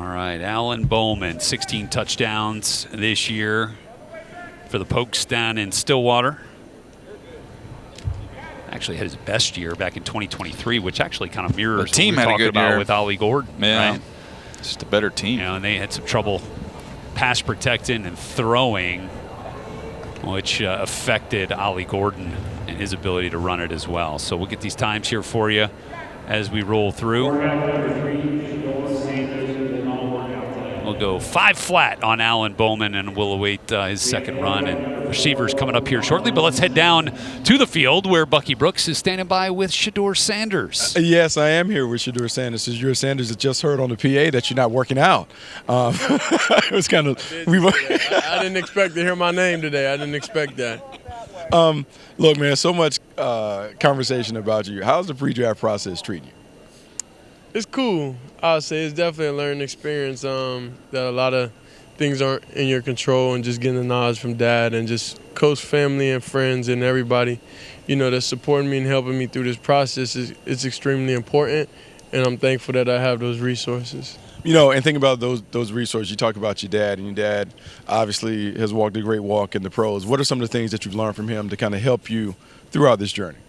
right, Alan Bowman, 16 touchdowns this year for the Pokes down in Stillwater. Actually had his best year back in 2023, which actually kind of mirrors the team what we were had a talking good about year with Ollie Gordon. Yeah, right? just a better team. And they had some trouble pass protecting and throwing, which affected Ollie Gordon and his ability to run it as well. So we'll get these times here for you as we roll through. We'll go 5 flat on Alan Bowman, and we'll await his second run. And receivers coming up here shortly. But let's head down to the field where Bucky Brooks is standing by with Shedeur Sanders. Yes, I am here with Shedeur Sanders. Shedeur Sanders has just heard on the PA that you're not working out. It was kind of. I didn't expect to hear my name today. I didn't expect that. Look, man, so much conversation about you. How's the pre-draft process treating you? It's cool. I'll say it's definitely a learning experience. That a lot of things aren't in your control, and just getting the knowledge from Dad and just coach, family, and friends and everybody, that's supporting me and helping me through this process is extremely important, and I'm thankful that I have those resources. And think about those resources. You talk about your dad, and your dad obviously has walked a great walk in the pros. What are some of the things that you've learned from him to kind of help you throughout this journey?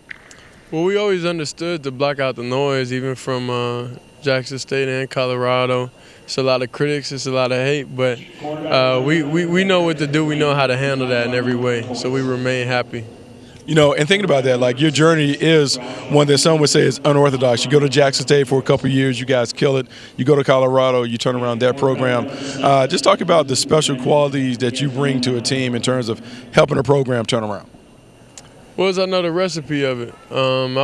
Well, we always understood to block out the noise, even from Jackson State and Colorado. It's a lot of critics, it's a lot of hate, but we know what to do. We know how to handle that in every way, so we remain happy. And thinking about that, like your journey is one that some would say is unorthodox. You go to Jackson State for a couple of years, you guys kill it. You go to Colorado, you turn around that program. Just talk about the special qualities that you bring to a team in terms of helping a program turn around. Well, I know the recipe of it. I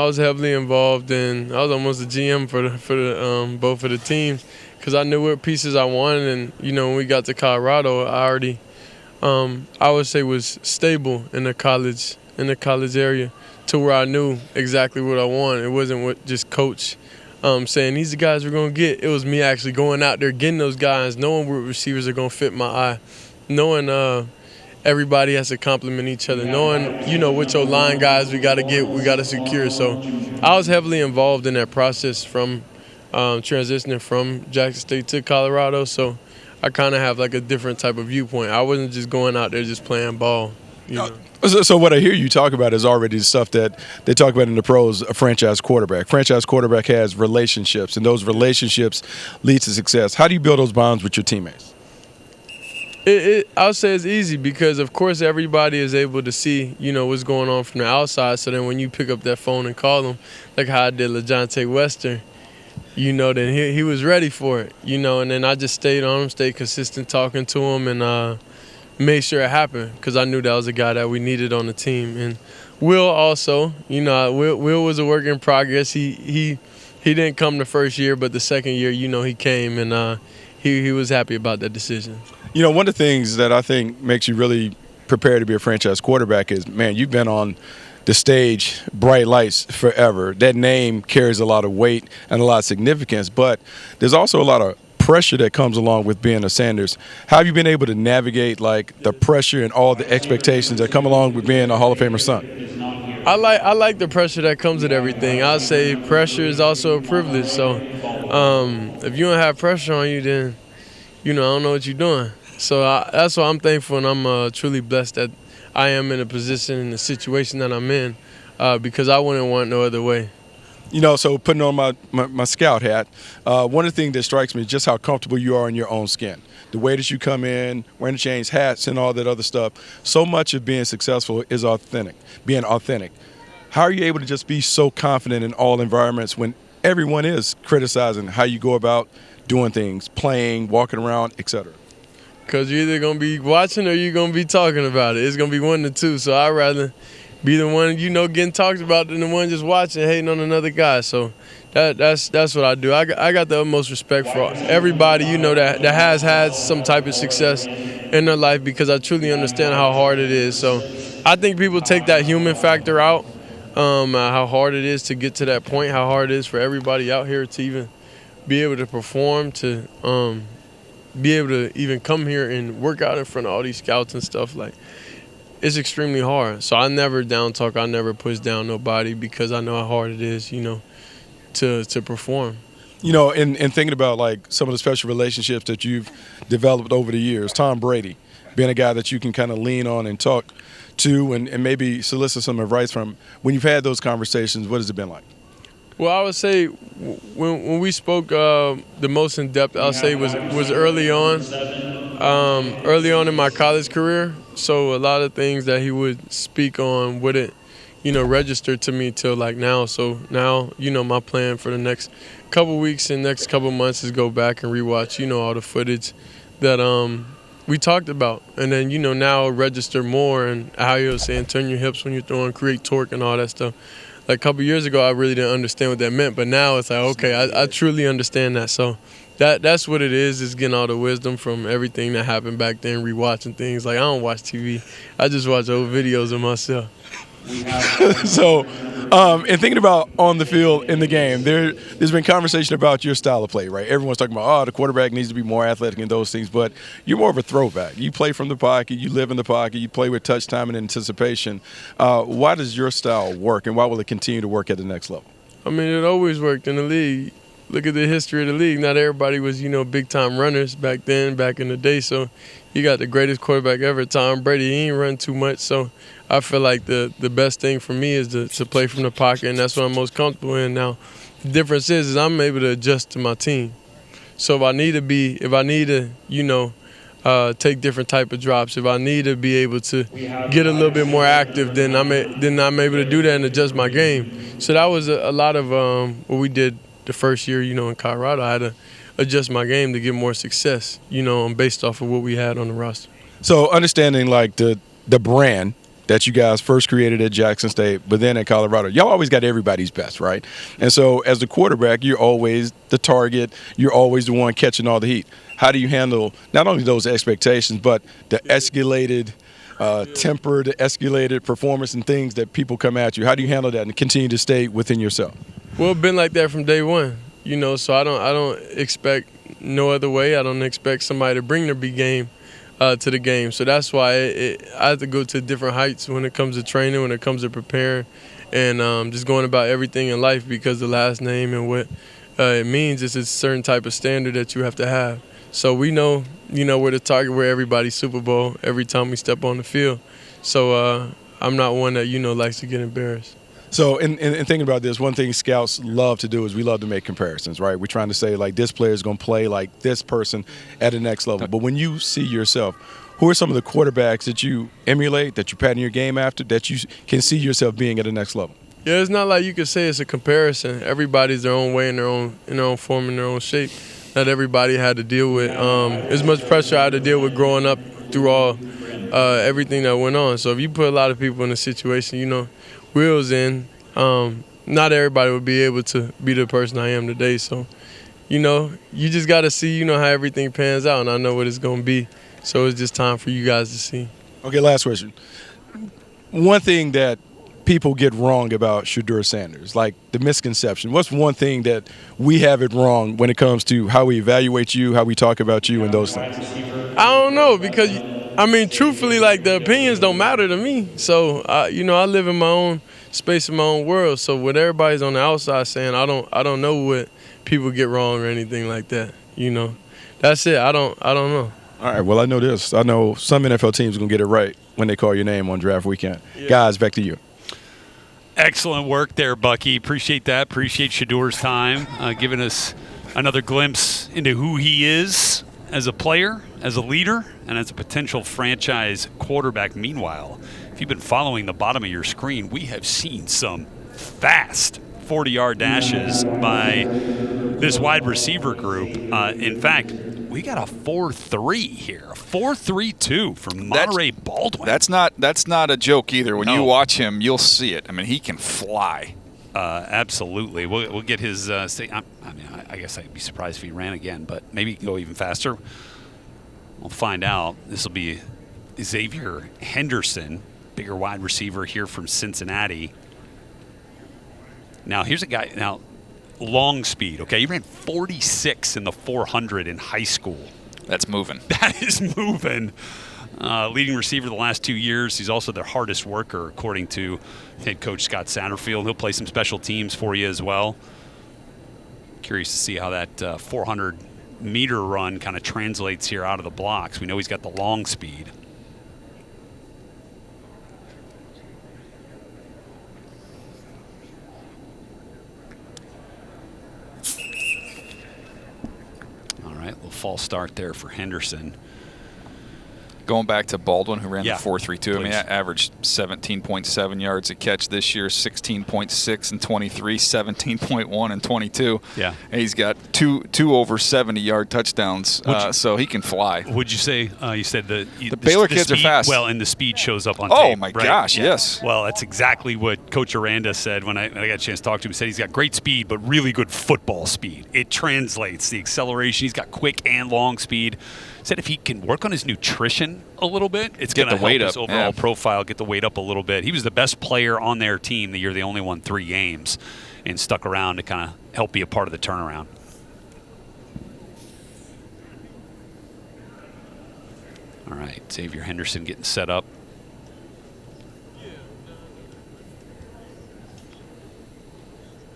was heavily involved I was almost a GM for both of the teams, because I knew what pieces I wanted. And, when we got to Colorado, I already, I would say, was stable in the college area to where I knew exactly what I wanted. It wasn't what just coach saying, these are the guys we're going to get. It was me actually going out there, getting those guys, knowing what receivers are going to fit my eye, knowing everybody has to complement each other, knowing, what your line guys we got to get, we got to secure. So I was heavily involved in that process from transitioning from Jackson State to Colorado. So I kind of have like a different type of viewpoint. I wasn't just going out there just playing ball. So what I hear you talk about is already the stuff that they talk about in the pros, a franchise quarterback. Franchise quarterback has relationships, and those relationships lead to success. How do you build those bonds with your teammates? I'll say it's easy because, of course, everybody is able to see, what's going on from the outside. So then when you pick up that phone and call them, like how I did LaJohntay Western, then he was ready for it, and then I just stayed on him, stayed consistent talking to him, and made sure it happened because I knew that was a guy that we needed on the team. And Will also, Will was a work in progress. He didn't come the first year, but the second year, he came, and he was happy about that decision. One of the things that I think makes you really prepare to be a franchise quarterback is, man, you've been on the stage, bright lights forever. That name carries a lot of weight and a lot of significance, but there's also a lot of pressure that comes along with being a Sanders. How have you been able to navigate the pressure and all the expectations that come along with being a Hall of Famer's son? I like the pressure that comes with everything. I'll say pressure is also a privilege. So if you don't have pressure on you, then I don't know what you're doing. So that's why I'm thankful, and I'm truly blessed that I am in a position, in the situation that I'm in, because I wouldn't want no other way. So putting on my scout hat, one of the things that strikes me is just how comfortable you are in your own skin. The way that you come in, wearing the chains, hats, and all that other stuff. So much of being successful is being authentic. How are you able to just be so confident in all environments when everyone is criticizing how you go about doing things, playing, walking around, etc.? Because you're either going to be watching or you're going to be talking about it. It's going to be one of the two. So I'd rather be the one, getting talked about than the one just watching, hating on another guy. So that's what I do. I got the utmost respect for everybody, that has had some type of success in their life, because I truly understand how hard it is. So I think people take that human factor out, how hard it is to get to that point, how hard it is for everybody out here to even be able to perform, to be able to even come here and work out in front of all these scouts and stuff. It's extremely hard. So I never down talk. I never push down nobody, because I know how hard it is, to perform. You know, in thinking about like some of the special relationships that you've developed over the years, Tom Brady being a guy that you can kind of lean on and talk to and maybe solicit some advice from. When you've had those conversations, what has it been like? Well, I would say when we spoke the most in depth, I'll say was early on in my college career. So a lot of things that he would speak on wouldn't, register to me till like now. So now, my plan for the next couple weeks and next couple months is go back and rewatch, all the footage that we talked about, and then now register more and how you were saying turn your hips when you're throwing, create torque and all that stuff. Like a couple years ago, I really didn't understand what that meant, but now it's like, okay, I truly understand that. So that's what it is getting all the wisdom from everything that happened back then, rewatching things. Like I don't watch TV, I just watch old videos of myself. So, and thinking about on the field in the game, there's been conversation about your style of play, right? Everyone's talking about, the quarterback needs to be more athletic and those things, but you're more of a throwback. You play from the pocket, you live in the pocket, you play with touch time and anticipation. Why does your style work, and why will it continue to work at the next level? I mean, it always worked in the league. Look at the history of the league. Not everybody was, big-time runners back then, back in the day. So you got the greatest quarterback ever, Tom Brady. He ain't run too much. So I feel like the best thing for me is to play from the pocket, and that's what I'm most comfortable in now. The difference is I'm able to adjust to my team. So if I need to, take different type of drops, if I need to be able to get a little bit more active, then I'm able to do that and adjust my game. So that was a lot of what we did the first year, in Colorado. I had to adjust my game to get more success, based off of what we had on the roster. So understanding like the brand that you guys first created at Jackson State, but then at Colorado, y'all always got everybody's best, right? And so as the quarterback, you're always the target. You're always the one catching all the heat. How do you handle not only those expectations, but the escalated temper, the escalated performance and things that people come at you? How do you handle that and continue to stay within yourself? Well, it's been like that from day one, so I don't expect no other way. I don't expect somebody to bring their big game to the game. So that's why I have to go to different heights when it comes to training, when it comes to preparing, and just going about everything in life, because the last name and what it means is it's a certain type of standard that you have to have. So we know, we're the target, we're everybody's Super Bowl every time we step on the field. So I'm not one that, likes to get embarrassed. So in thinking about this, one thing scouts love to do is we love to make comparisons, right? We're trying to say, like, this player is going to play like this person at the next level. But when you see yourself, who are some of the quarterbacks that you emulate, that you pattern your game after, that you can see yourself being at the next level? Yeah, it's not like you could say it's a comparison. Everybody's their own way, in their own form, in their own shape. Not everybody had to deal with as much pressure I had to deal with growing up through all everything that went on. So if you put a lot of people in a situation, Will's in, not everybody would be able to be the person I am today. So, you just got to see, how everything pans out, and I know what it's going to be. So it's just time for you guys to see. Okay, last question. One thing that people get wrong about Shedeur Sanders, like the misconception, what's one thing that we have it wrong when it comes to how we evaluate you, how we talk about you, and those things? I don't know, because truthfully, like, the opinions don't matter to me. So, I live in my own space, in my own world. So what everybody's on the outside saying, I don't know what people get wrong or anything like that. That's it. I don't know. All right. Well, I know this. I know some NFL teams are gonna get it right when they call your name on draft weekend. Yeah. Guys, back to you. Excellent work there, Bucky. Appreciate that. Appreciate Shedeur's time, giving us another glimpse into who he is as a player, as a leader, and as a potential franchise quarterback. Meanwhile, if you've been following the bottom of your screen, we have seen some fast 40-yard dashes by this wide receiver group. In fact, we got a 4-3 here, a 4-3-2 from Monterey Baldwin. That's not a joke either. When you watch him, you'll see it. I mean, he can fly. Absolutely. We'll get his I guess I'd be surprised if he ran again, but maybe he can go even faster. We'll find out. This will be Xavier Henderson, bigger wide receiver here from Cincinnati. Now, here's a guy. Now, long speed, okay? He ran 46 in the 400 in high school. That's moving. That is moving. Leading receiver the last 2 years. He's also their hardest worker, according to head coach Scott Satterfield. He'll play some special teams for you as well. Curious to see how that 400-meter run kind of translates here out of the blocks. We know he's got the long speed. All right, little false start there for Henderson. Going back to Baldwin, who ran Yeah, the 4.32. I mean, averaged 17.7 yards a catch this year, 16.6 and 23, 17.1 and 22. Yeah, and he's got two over 70-yard touchdowns, so he can fly. Would you say you said the Baylor kids speed, are fast? Well, and the speed shows up on tape. Oh my right? gosh, Yeah. yes. Well, that's exactly what Coach Aranda said when I got a chance to talk to him. He said he's got great speed, but really good football speed. It translates the acceleration. He's got quick and long speed. Said if he can work on his nutrition a little bit, it's going to help his overall profile, get the weight up a little bit. He was the best player on their team the year they only won 3 games and stuck around to kind of help be a part of the turnaround. All right, Xavier Henderson getting set up.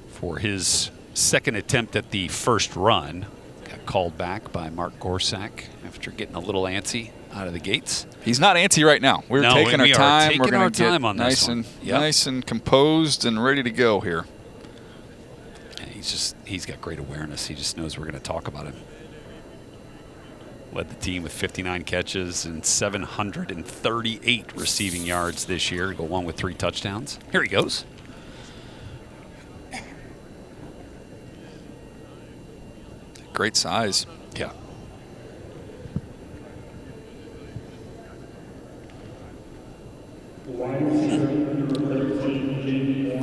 For his second attempt at the first run. Got called back by Mark Gorsak after getting a little antsy out of the gates. He's not antsy right now. We're taking our time. We're going to get on nice this one. nice and composed and ready to go here. And he's got great awareness. He just knows we're going to talk about him. Led the team with 59 catches and 738 receiving yards this year. Go one with 3 touchdowns. Here he goes. Great size. Yeah.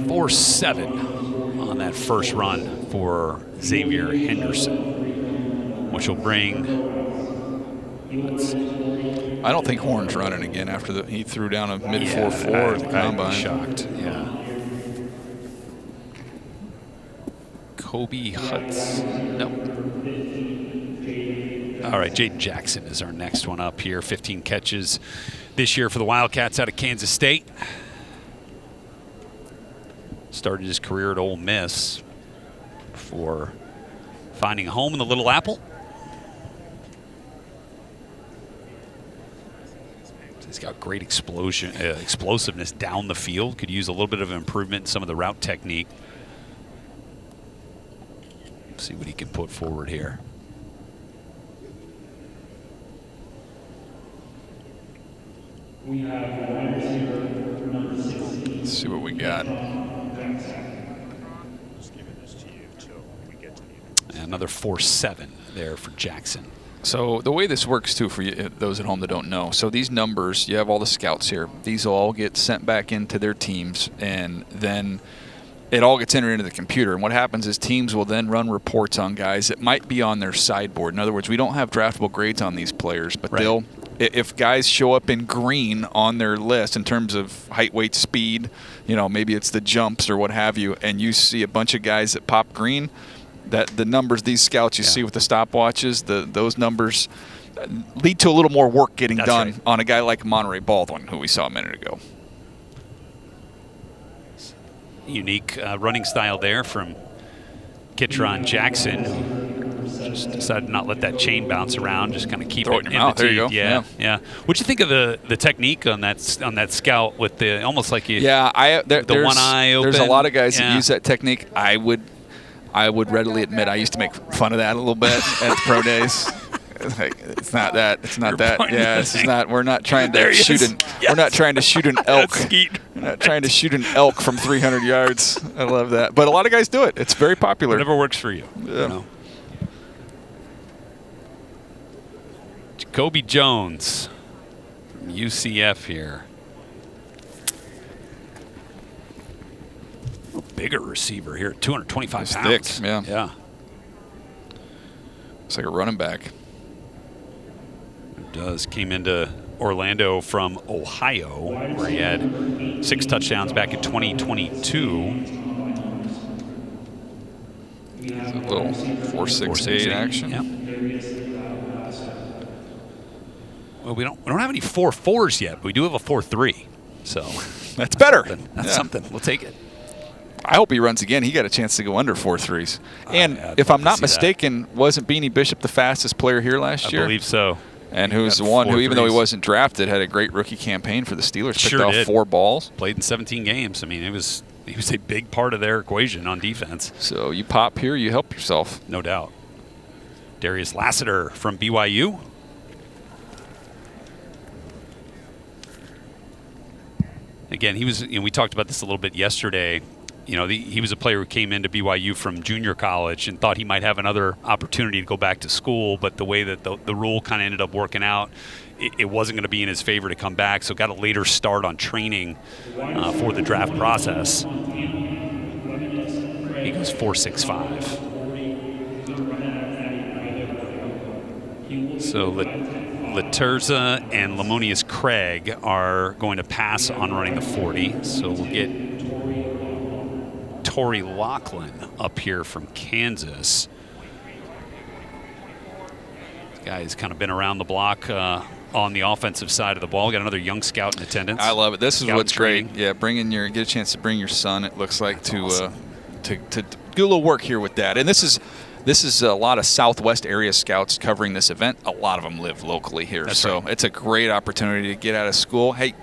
Four 7 on that first run for Xavier Henderson, which will bring. I don't think Horn's running again after he threw down a mid 4.4 at the combine. I'd be shocked. Yeah. Kobe Hudson. No. All right, Jaden Jackson is our next one up here. 15 catches this year for the Wildcats out of Kansas State. Started his career at Ole Miss before finding a home in the Little Apple. He's got great explosiveness down the field. Could use a little bit of improvement in some of the route technique. See what he can put forward here. Let's see what we got. Another 4.7 there for Jackson. So the way this works, too, for you, those at home that don't know, so these numbers, you have all the scouts here. These all get sent back into their teams, and then it all gets entered into the computer. And what happens is teams will then run reports on guys that might be on their sideboard. In other words, we don't have draftable grades on these players, but they'll – if guys show up in green on their list in terms of height, weight, speed, maybe it's the jumps or what have you, and you see a bunch of guys that pop green – that the numbers these scouts you see with the stopwatches, those numbers lead to a little more work getting done on a guy like Monterey Baldwin, who we saw a minute ago. Unique running style there from Kitron Jackson, who just decided to not let that chain bounce around, just kind of keep it in the teeth. There you go. Yeah. What'd you think of the technique on that scout with the almost like you? Yeah, the one eye open. There's a lot of guys that use that technique. I would readily admit I used to make fun of that a little bit at the pro days. It's not that. It's not that. Yeah, this is not. We're not trying to shoot an. Yes. We're not trying to shoot an elk. We're not trying to shoot an elk from 300 yards. I love that. But a lot of guys do it. It's very popular. Whatever works for you. Yeah. Jacoby Jones from UCF here. Bigger receiver here, 225 pounds. Thick, yeah. It's like a running back. It does. Came into Orlando from Ohio, where he had 6 touchdowns back in 2022. It's a little 4.68 action. Yeah. Well, we don't have any 4.4s yet, but we do have a 4.3. So that's better. That's something. We'll take it. I hope he runs again. He got a chance to go under 4 threes. And I'd if love I'm to not see mistaken, wasn't Beanie Bishop the fastest player here last year? I believe so. And He who's got the one who, 4 even though he threes. wasn't drafted, had a great rookie campaign for the Steelers. Picked Sure off did. 4 balls. Played in 17 games. I mean, he was a big part of their equation on defense. So you pop here, you help yourself. No doubt. Darius Lassiter from BYU. Again, he was. We talked about this a little bit yesterday. He was a player who came into BYU from junior college and thought he might have another opportunity to go back to school, but the way that the rule kind of ended up working out, it wasn't going to be in his favor to come back, so got a later start on training for the draft process. He goes 4.65. So Laterza and Lamonius Craig are going to pass on running the 40, so we'll get Torrey Laughlin up here from Kansas. This guy has kind of been around the block on the offensive side of the ball. Got another young scout in attendance. I love it. This is Scout what's training. great. Yeah, get a chance to bring your son. It looks like to awesome. to do a little work here with that. And this is a lot of Southwest area scouts covering this event. A lot of them live locally here, That's so right. it's a great opportunity to get out of school. Hey,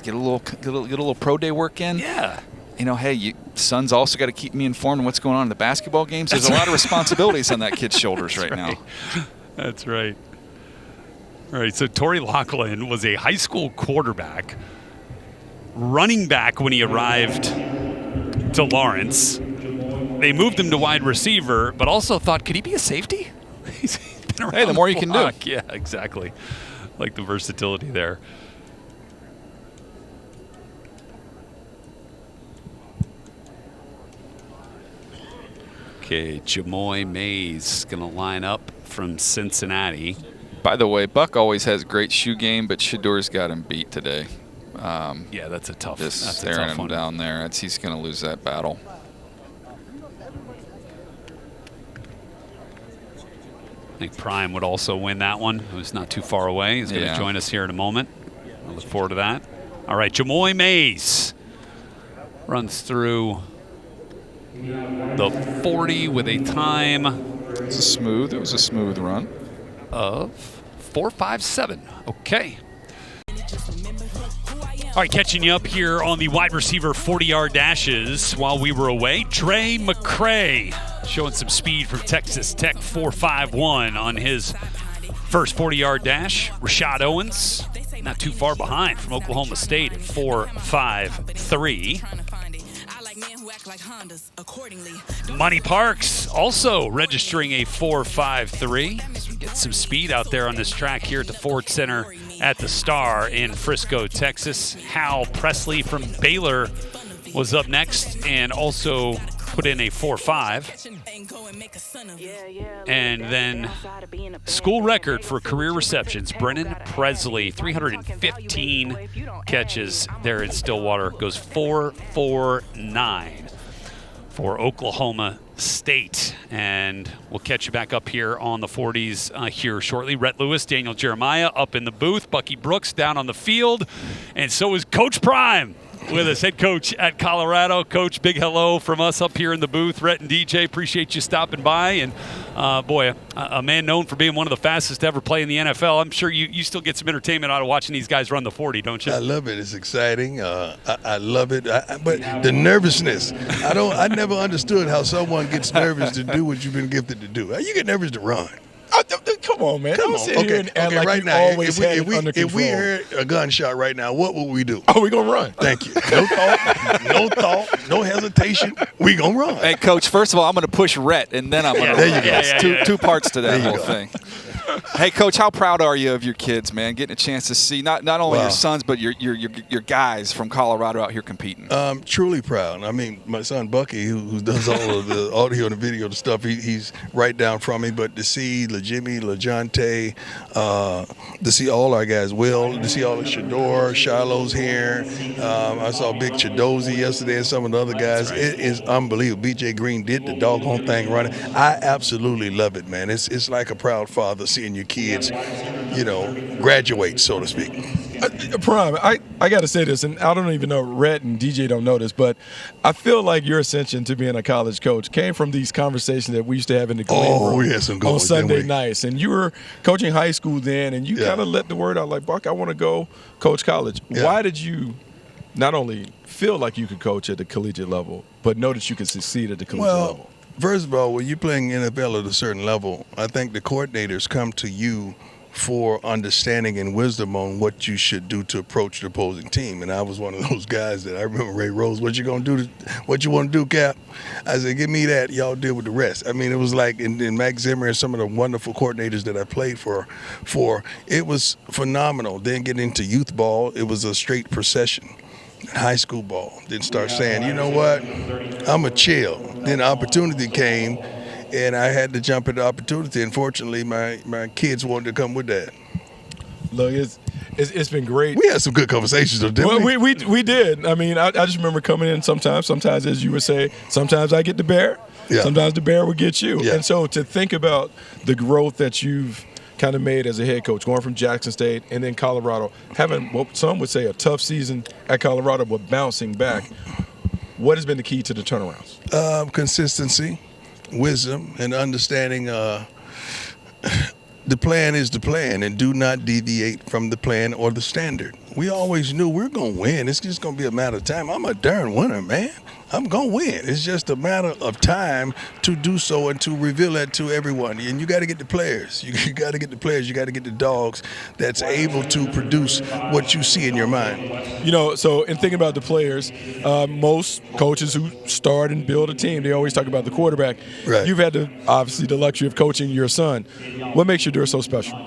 get a little pro day work in. Yeah. Hey, son's also got to keep me informed on what's going on in the basketball games. There's a lot of responsibilities on that kid's shoulders right now. That's right. All right, so Torrey Laughlin was a high school quarterback, running back when he arrived to Lawrence. They moved him to wide receiver, but also thought, could he be a safety? He's been around Hey, the more you can do. block. Yeah, exactly. Like the versatility there. Okay, Jamoy Mays going to line up from Cincinnati. By the way, Buck always has great shoe game, but Shedeur's got him beat today. Yeah, that's a tough. Just That's a staring tough him one. down there. He's going to lose that battle. I think Prime would also win that one. Who's not too far away. He's going to join us here in a moment. I look forward to that. All right, Jamoy Mays runs through the 40 with a time It was a smooth run. of 4.57. Okay. All right, catching you up here on the wide receiver 40-yard dashes while we were away. Dre McCray showing some speed from Texas Tech, 4.51 on his first 40-yard dash. Rashad Owens, not too far behind from Oklahoma State at 4.53. Money Parks also registering a 4.53. So we get some speed out there on this track here at the Ford Center at the Star in Frisco, Texas. Hal Presley from Baylor was up next and also put in a 4.5. And then school record for career receptions, Brennan Presley, 315 catches there in Stillwater, goes 4.49 for Oklahoma State. And we'll catch you back up here on the 40s here shortly. Rhett Lewis, Daniel Jeremiah up in the booth, Bucky Brooks down on the field, and so is Coach Prime with us, head coach at Colorado. Coach, big hello from us up here in the booth. Rhett and DJ, appreciate you stopping by. And, a man known for being one of the fastest to ever play in the NFL. I'm sure you still get some entertainment out of watching these guys run the 40, don't you? I love it. It's exciting. I love it. But the nervousness, I never understood how someone gets nervous to do what you've been gifted to do. You get nervous to run. Come on, man. Don't sit here and act like right you now, always had it under if we control. heard a gunshot right now, what would we do? Oh, we gonna run. Thank you. No thought, no hesitation. We gonna run. Hey, Coach, first of all, I'm going to push Rhett, and then I'm going to There you go. It's two parts to that There you whole go. thing. Hey, Coach, how proud are you of your kids, man? Getting a chance to see not only your sons, but your guys from Colorado out here competing. Truly proud. I mean, my son Bucky, who does all of the audio and the video and stuff, he's right down from me. But to see LaJimmy, LaJonte, to see all our guys, to see all the Shedeur, Shiloh's here. I saw Big Chidozie yesterday and some of the other guys. Right. It is unbelievable. B.J. Green did the doggone thing running. I absolutely love it, man. It's like a proud father seeing your kids, graduate, so to speak. Prime, I got to say this, and I don't even know, Rhett and DJ don't know this, but I feel like your ascension to being a college coach came from these conversations that we used to have in the green room we had some on goals, Sunday didn't we? nights. And you were coaching high school then, and you Yeah. kind of let the word out like, Buck, I want to go coach college. Yeah. Why did you not only feel like you could coach at the collegiate level, but know that you could succeed at the collegiate level? First of all, when you're playing NFL at a certain level, I think the coordinators come to you for understanding and wisdom on what you should do to approach the opposing team. And I was one of those guys that I remember Ray Rose, what you gonna do? What you want to do, Cap? I said, give me that. Y'all deal with the rest. I mean, it was like in Max Zimmer and some of the wonderful coordinators that I played for, it was phenomenal. Then getting into youth ball, it was a straight procession. High school ball, then start saying, you know what, I'm a chill. Then the opportunity came, and I had to jump at the opportunity. Unfortunately, my kids wanted to come with that. Look, it's been great. We had some good conversations, though, didn't we? We did. I mean, I just remember coming in sometimes, as you would say, sometimes I get the bear, sometimes the bear would get you. Yeah. And so to think about the growth that you've kind of made as a head coach, going from Jackson State and then Colorado, having what some would say a tough season at Colorado, but bouncing back. What has been the key to the turnarounds? Consistency, wisdom, and understanding the plan is the plan, and do not deviate from the plan or the standard. We always knew we're going to win. It's just going to be a matter of time. I'm a darn winner, man. I'm going to win. It's just a matter of time to do so and to reveal that to everyone. And you got to get the players. You got to get the players. You got to get the dogs that's able to produce what you see in your mind. You know, so in thinking about the players, most coaches who start and build a team, they always talk about the quarterback. Right. You've had obviously the luxury of coaching your son. What makes Shedeur so special?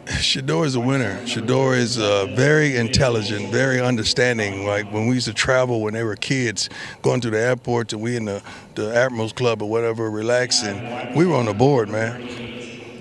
Shedeur is a winner. Shedeur is very intelligent, very understanding. Like when we used to travel when they were kids, going to the airport and we in the Admirals Club or whatever, relaxing, we were on the board, man.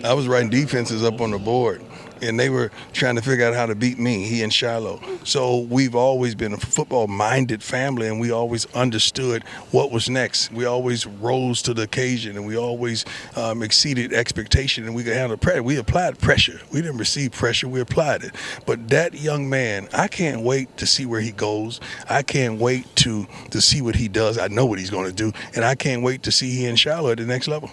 I was writing defenses up on the board. And they were trying to figure out how to beat me, he and Shiloh. So we've always been a football-minded family, and we always understood what was next. We always rose to the occasion, and we always exceeded expectation, and we could handle pressure. We applied pressure. We didn't receive pressure. We applied it. But that young man, I can't wait to see where he goes. I can't wait to see what he does. I know what he's going to do, and I can't wait to see he and Shiloh at the next level.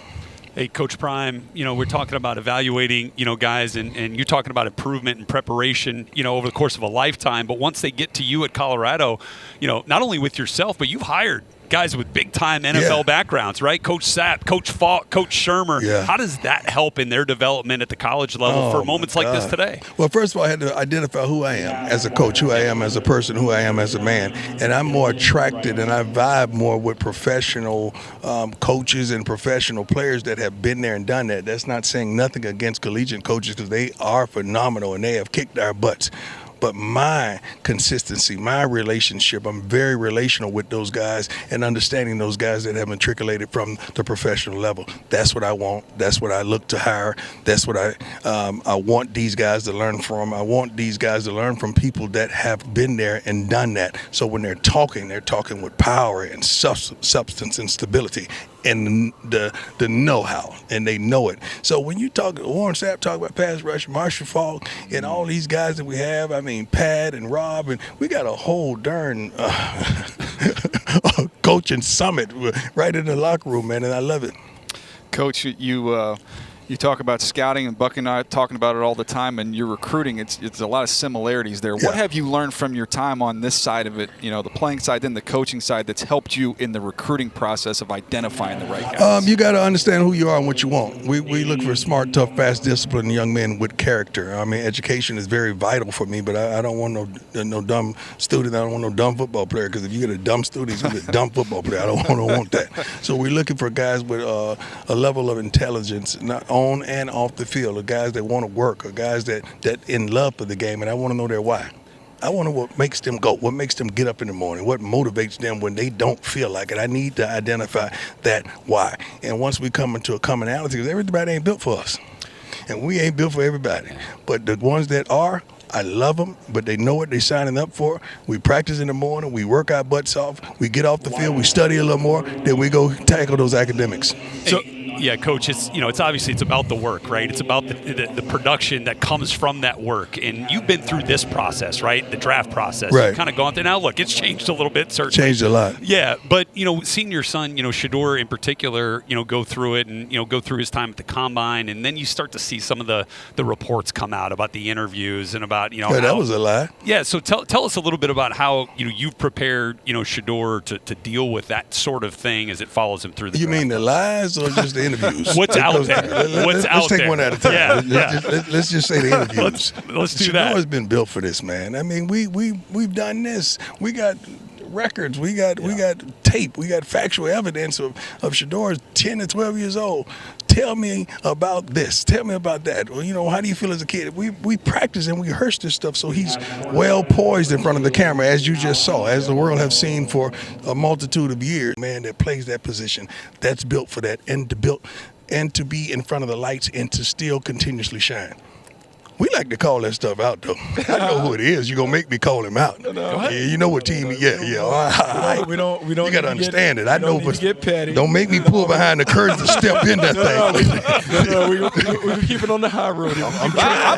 Hey, Coach Prime, you know, we're talking about evaluating, you know, guys, and you're talking about improvement and preparation, you know, over the course of a lifetime. But once they get to you at Colorado, you know, not only with yourself, but you've hired guys with big-time NFL backgrounds, right? Coach Sapp, Coach Falk, Coach Shermer. Yeah. How does that help in their development at the college level for moments like this today? Well, first of all, I had to identify who I am as a coach, who I am as a person, who I am as a man. And I'm more attracted and I vibe more with professional coaches and professional players that have been there and done that. That's not saying nothing against collegiate coaches because they are phenomenal and they have kicked our butts. But my consistency, my relationship, I'm very relational with those guys and understanding those guys that have matriculated from the professional level. That's what I want. That's what I look to hire. That's what I want these guys to learn from. I want these guys to learn from people that have been there and done that. So when they're talking with power and substance and stability and the know-how, and they know it. So when you talk, Warren Sapp talk about pass rush, Marshall Falk, and all these guys that we have, I mean, Pat and Rob, and we got a whole darn coaching summit right in the locker room, man, and I love it. Coach, you talk about scouting, and Buck and I are talking about it all the time, and your recruiting, it's a lot of similarities there. Yeah. What have you learned from your time on this side of it, you know, the playing side, then the coaching side, that's helped you in the recruiting process of identifying the right guys? You got to understand who you are and what you want. We look for smart, tough, fast, disciplined young men with character. I mean, education is very vital for me, but I don't want no dumb student. I don't want no dumb football player, because if you get a dumb student, he's going to be a dumb football player. I don't want that. So we're looking for guys with a level of intelligence, not on and off the field, the guys that want to work, or guys that in love for the game, and I want to know their why. I want to know what makes them go, what makes them get up in the morning, what motivates them when they don't feel like it. I need to identify that why. And once we come into a commonality, because everybody ain't built for us, and we ain't built for everybody, but the ones that are, I love them, but they know what they're signing up for. We practice in the morning, we work our butts off, we get off the field, we study a little more, then we go tackle those academics. So, Yeah, Coach, it's obviously it's about the work, right? It's about the production that comes from that work. And you've been through this process, right? The draft process. Right. You've kind of gone through. Now, look, it's changed a little bit, certainly. Changed a lot. Yeah, but, seeing your son, Shedeur in particular, go through it and, go through his time at the Combine, and then you start to see some of the reports come out about the interviews and about, Yeah, that was a lie. Yeah, so tell us a little bit about how, you've prepared, Shedeur to deal with that sort of thing as it follows him through the You draft mean the lies or just the interviews? What's out there? Let's take one at a time. Yeah, Let's just say the interviews. Let's do that. Shedeur's been built for this, man. I mean, we've done this. We got records. We got tape. We got factual evidence of Shedeur 10 to 12 years old. Tell me about this. Tell me about that. Well, how do you feel as a kid? We practice and we rehearse this stuff so he's well poised in front of the camera, as you just saw, as the world have seen for a multitude of years. Man that plays that position, that's built for that, and to be in front of the lights and to still continuously shine. We like to call that stuff out, though. I know who it is. You're going to make me call him out. No. Yeah, you know what team. Yeah. All right. We don't. You got to understand it. I know, but get petty. don't make me pull behind the curtain to step in that thing. No, we keep it on the high road. I'm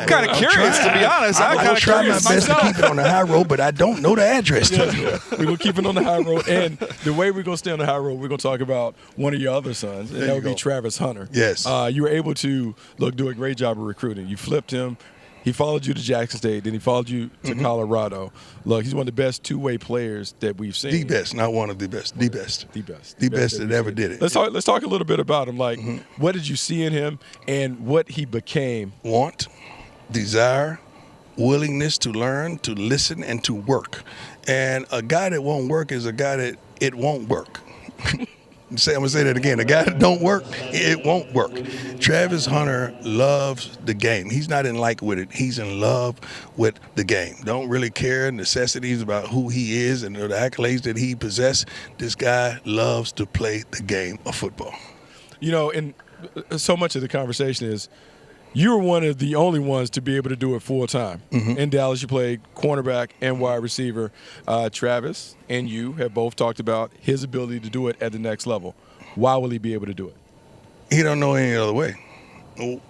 kind of curious, to be honest. I'm kind I'll of try my curious best to myself. keep it on the high road, but I don't know the address to it. We're going to keep it on the high road. And the way we're going to stay on the high road, we're going to talk about one of your other sons, and that would be Travis Hunter. Yes. You were able to, do a great job of recruiting. You flipped him. He followed you to Jackson State, then he followed you to Colorado. Look, he's one of the best two-way players that we've seen. The best, not one of the best. The best. The best. The best that ever did it. Let's talk a little bit about him. Like, what did you see in him and what he became? Want, desire, willingness to learn, to listen, and to work. And a guy that won't work is a guy that it won't work. I'm going to say that again. A guy that don't work, it won't work. Travis Hunter loves the game. He's not in like with it. He's in love with the game. Don't really care necessities about who he is and the accolades that he possesses. This guy loves to play the game of football. And so much of the conversation is you were one of the only ones to be able to do it full time. In Dallas, you played cornerback and wide receiver. Travis and you have both talked about his ability to do it at the next level. Why will he be able to do it? He don't know any other way.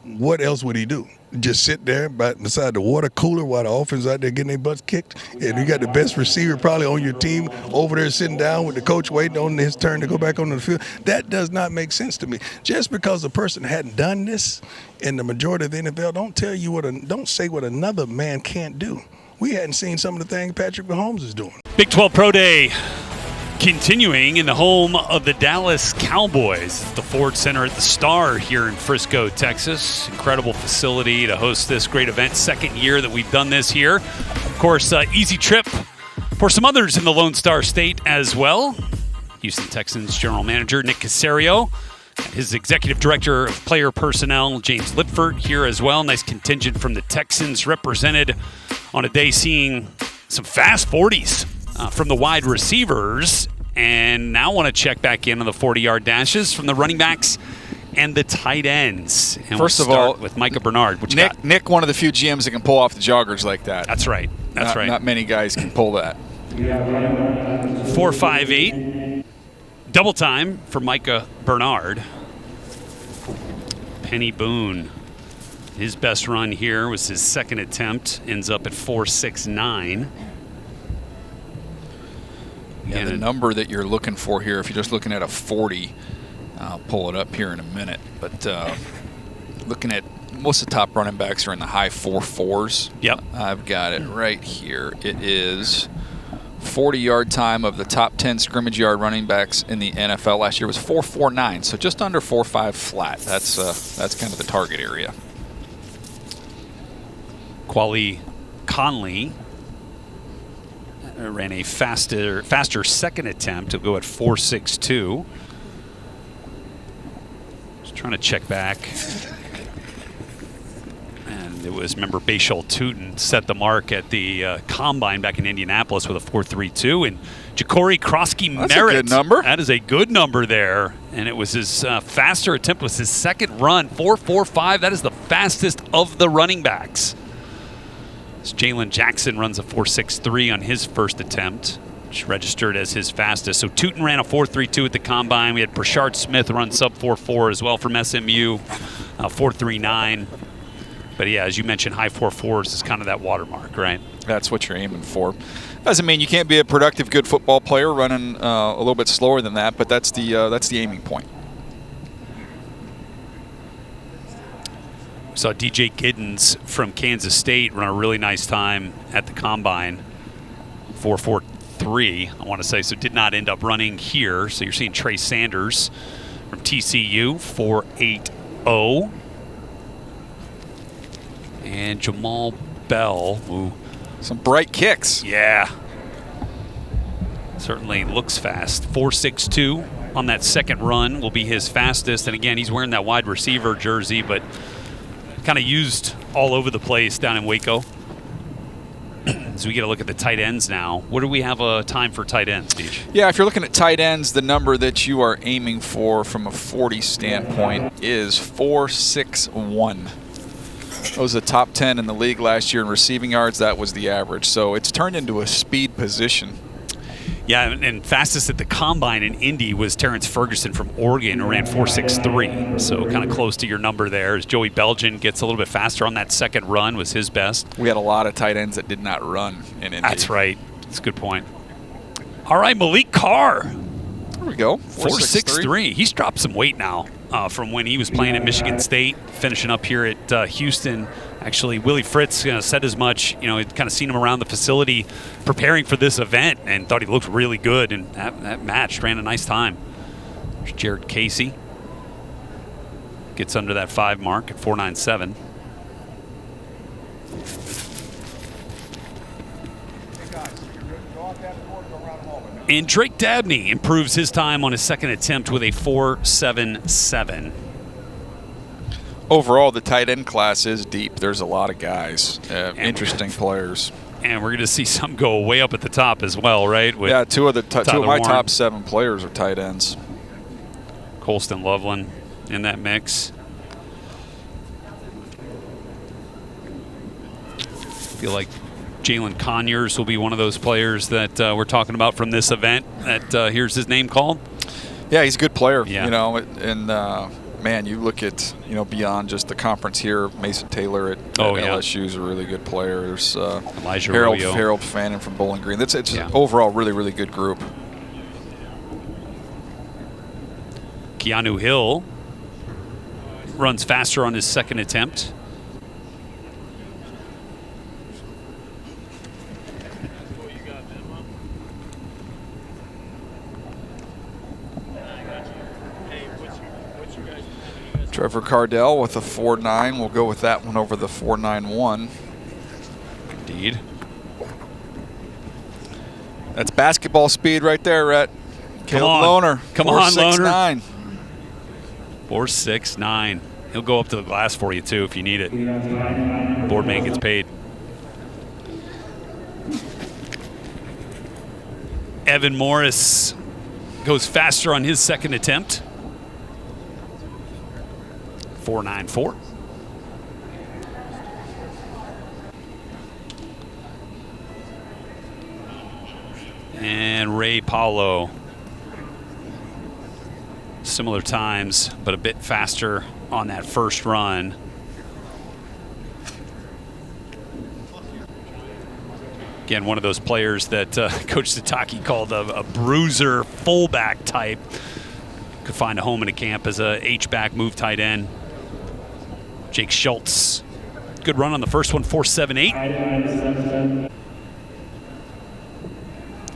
What else would he do? Just sit there beside the water cooler while the offense out there getting their butts kicked? And you got the best receiver probably on your team over there sitting down with the coach waiting on his turn to go back on the field. That does not make sense to me. Just because a person hadn't done this in the majority of the NFL, don't say what another man can't do. We hadn't seen some of the things Patrick Mahomes is doing. Big 12 Pro Day continuing in the home of the Dallas Cowboys, the Ford Center at the Star here in Frisco, Texas. Incredible facility to host this great event. Second year that we've done this here. Of course, easy trip for some others in the Lone Star State as well. Houston Texans General Manager Nick Caserio, his Executive Director of Player Personnel, James Lipford, here as well. Nice contingent from the Texans represented on a day seeing some fast 40s from the wide receivers, and now want to check back in on the 40-yard dashes from the running backs and the tight ends. And First we'll of all, start with Micah Bernard. What you got? Nick, one of the few GMs that can pull off the joggers like that. That's right. That's right. Not many guys can pull that. 4.58. Double time for Micah Bernard. Penny Boone. His best run here was his second attempt. Ends up at 4.69. Yeah, the number that you're looking for here, if you're just looking at a 40, I'll pull it up here in a minute, but looking at most of the top running backs are in the high 4.4s. Yep. I've got it right here. It is 40-yard time of the top 10 scrimmage yard running backs in the NFL last year was 4.49, so just under 4.5 flat. That's kind of the target area. Quali Conley ran a faster second attempt. He'll go at 4.62. Just trying to check back. And it was, remember, Bashal Tootin set the mark at the Combine back in Indianapolis with a 4.32. And Ja'Cory Krosky-Merritt. That's a good number. That is a good number there. And it was his faster attempt, was his second run, 4.45. That is the fastest of the running backs. Jalen Jackson runs a 4.63 on his first attempt. which registered as his fastest. So Tootin ran a 4.32 at the combine. We had Brashard Smith run sub 4.4 as well from SMU, 4.39. But yeah, as you mentioned, high 4.4s is kind of that watermark, right? That's what you're aiming for. Doesn't mean you can't be a productive, good football player running a little bit slower than that, but that's the aiming point. We saw DJ Giddens from Kansas State run a really nice time at the combine, 4.43, I want to say, so did not end up running here. So you're seeing Trey Sanders from TCU, 4.80. And Jamal Bell, ooh. Some bright kicks. Yeah. Certainly looks fast. 4.62 on that second run will be his fastest. And again, he's wearing that wide receiver jersey, but kind of used all over the place down in Waco. So we get a look at the tight ends now. What do we have a time for tight ends, Deej? Yeah, if you're looking at tight ends, the number that you are aiming for from a 40 standpoint is 4.61. That was the top 10 in the league last year in receiving yards. That was the average. So it's turned into a speed position. Yeah, and fastest at the combine in Indy was Terrence Ferguson from Oregon, who ran 4.63. So kind of close to your number there. As Joey Belgian gets a little bit faster on that second run, was his best. We had a lot of tight ends that did not run in Indy. That's right. That's a good point. All right, Malik Carr. There we go. 4.63. He's dropped some weight now from when he was playing at Michigan State, finishing up here at Houston. Actually, Willie Fritz said as much. He'd kind of seen him around the facility preparing for this event and thought he looked really good. And that match ran a nice time. There's Jared Casey. Gets under that 5 mark at 4.97. And Drake Dabney improves his time on his second attempt with a 4.77. Overall, the tight end class is deep. There's a lot of guys, interesting players. And we're going to see some go way up at the top as well, right? With yeah, two of my Warren. top 7 players are tight ends. Colston Loveland in that mix. I feel like Jalen Conyers will be one of those players that we're talking about from this event that hears his name called. Yeah, he's a good player. Yeah. And man, you look at beyond just the conference here. Mason Taylor at LSU is a really good player. There's Elijah Harold Fannin from Bowling Green. It's overall really, really good group. Keanu Hill runs faster on his second attempt. Trevor Cardell with a 4.9. We'll go with that one over the 4.91. Indeed. That's basketball speed right there, Rhett. Caleb Lohner. Come on, Lohner. 4.69. 4.69. He'll go up to the glass for you, too, if you need it. Boardman gets paid. Evan Morris goes faster on his second attempt. 4.94. And Ray Paulo. Similar times, but a bit faster on that first run. Again, one of those players that Coach Sataki called a bruiser fullback type. Could find a home in a camp as a H-back move tight end. Jake Schultz. Good run on the first one, 4.78.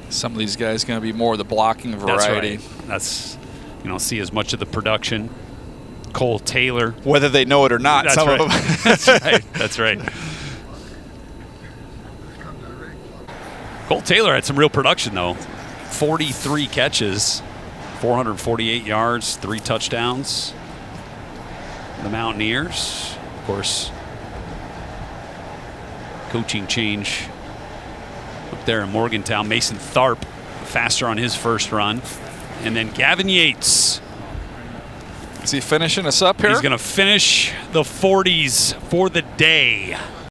Some of these guys going to be more of the blocking variety. That's right. You don't see as much of the production. Cole Taylor. Whether they know it or not, That's some right. of them. That's right. That's right. Cole Taylor had some real production, though. 43 catches, 448 yards, 3 touchdowns. The Mountaineers, of course, coaching change up there in Morgantown. Mason Tharp faster on his first run. And then Gavin Yates. Is he finishing us up here? He's going to finish the 40s for the day.